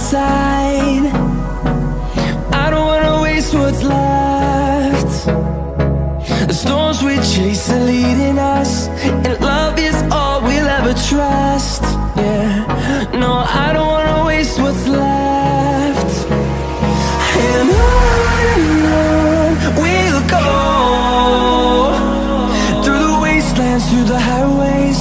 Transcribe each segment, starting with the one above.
side. I don't wanna waste what's left. The storms we chase are leading us, and love is all we'll ever trust. Yeah, no, I don't wanna waste what's left. And on we'll go, through the wastelands, through the highways,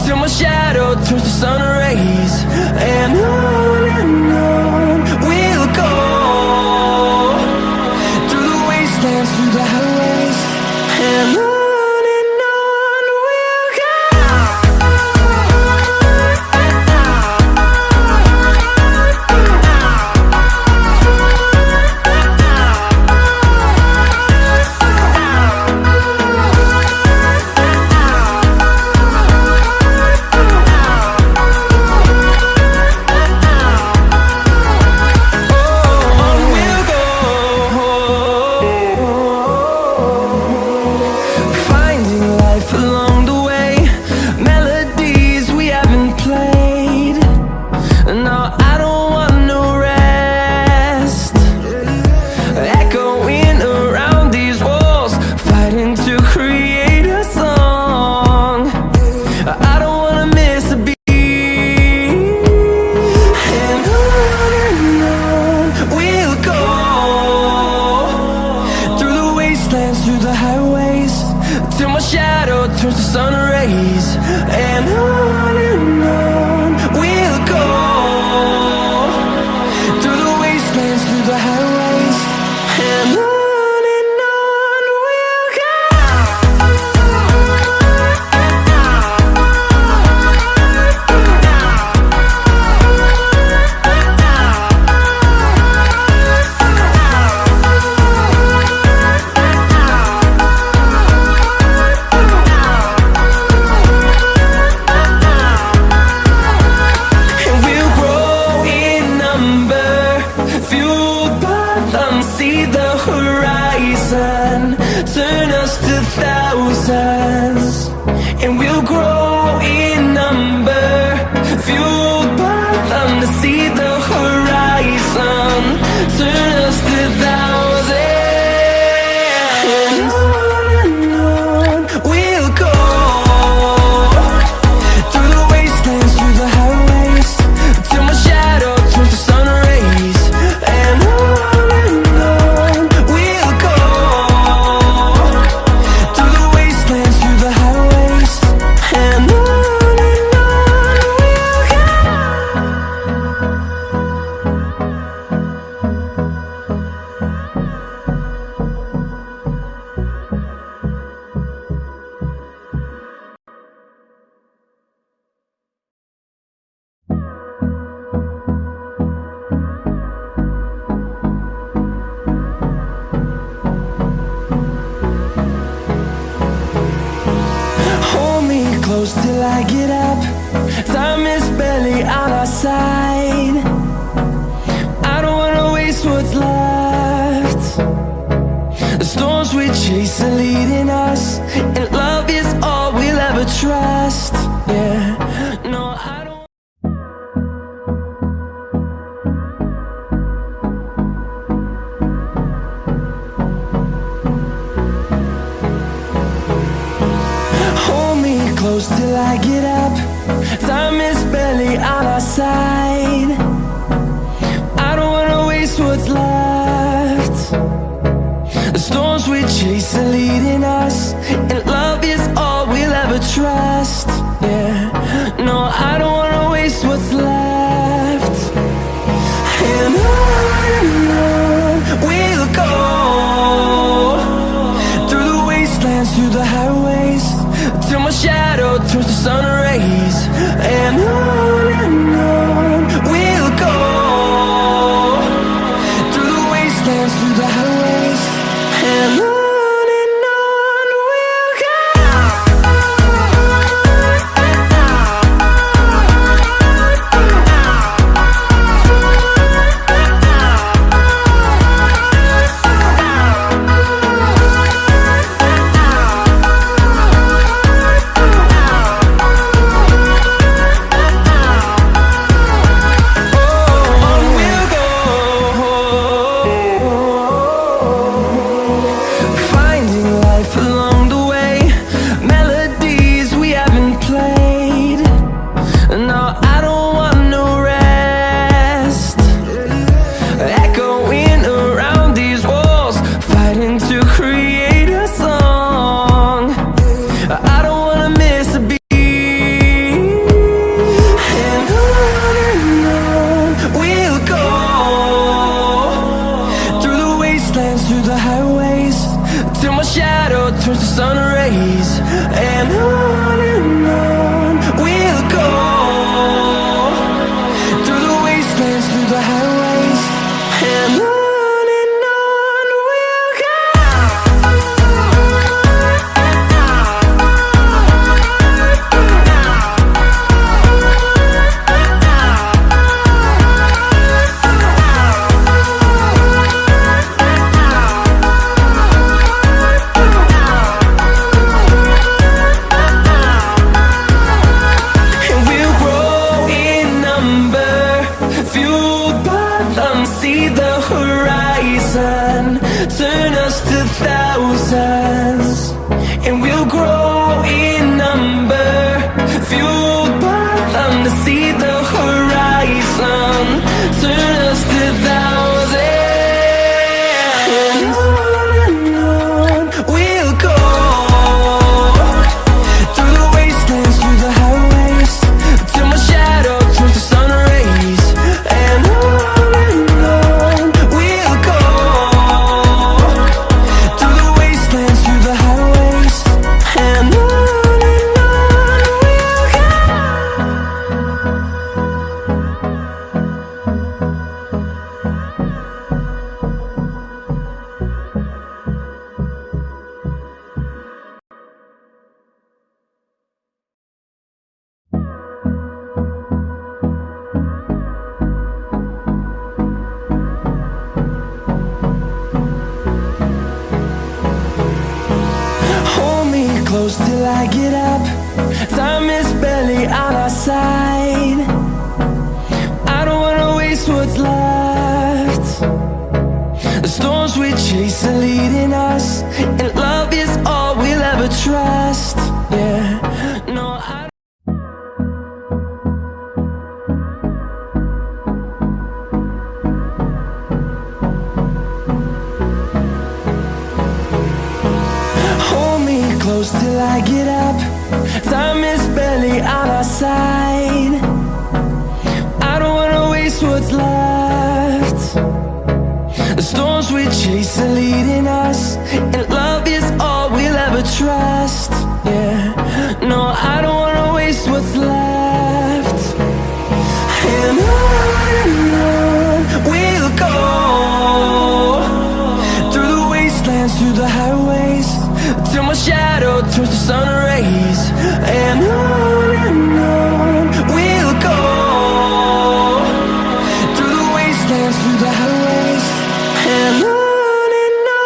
till my shadow turns to sun rays. And on we'll go, through the wastelands, through the highways, and on we'll go. Through the highways, till my shadow turns to sun rays. And on we'll go, through the wastelands, through the highways, and on we'll go. See the horizon, turn us to thousands, and we'll grow in number, fueled by them. To see the horizon, turn us to thousands, and on we'll go, through the wastelands, through the highways, till my shadow turns to sun rays. And close till I get up, time is barely on our side. I don't wanna waste what's left. The storms we chase are leading us, and love is all we'll ever trust. Yeah, no, I don't. Close till I get up, time is barely on our side. I don't wanna waste what's left. The storms we chase are leading us, and love is all we'll ever trust. Yeah, no, I don't wanna waste what's left. And on we'll go, through the wastelands, through the highways, till my shadow turns to sun rays. And on we'll go, through the wastelands, through the highways, and on. close till I get up. Time is barely on our side. I don't wanna waste what's left. The storms we chase are leading us, and love is all we'll ever trust. Yeah, no, I close till I get up. Time is barely on our side. I don't wanna waste what's left. The storms we chase are leading us, and love is all we'll ever trust. Yeah, no, I don't wanna waste what's left. And on we'll go, through the wastelands, through the highways, till my shadow turns to sun rays. And on we'll go, through the wastelands, through the highways, and on we'll go.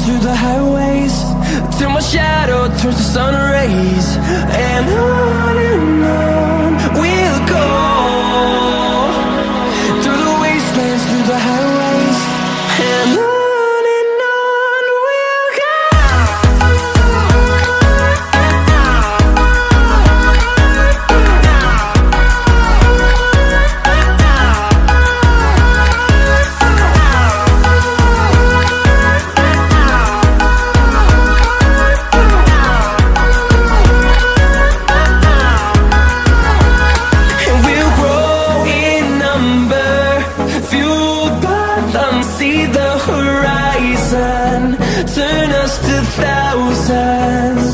Through the highways, till my shadow turns to sun rays. And on we'll go, through the wastelands, through the highways, and on we'll go. See the horizon, turn us to thousands.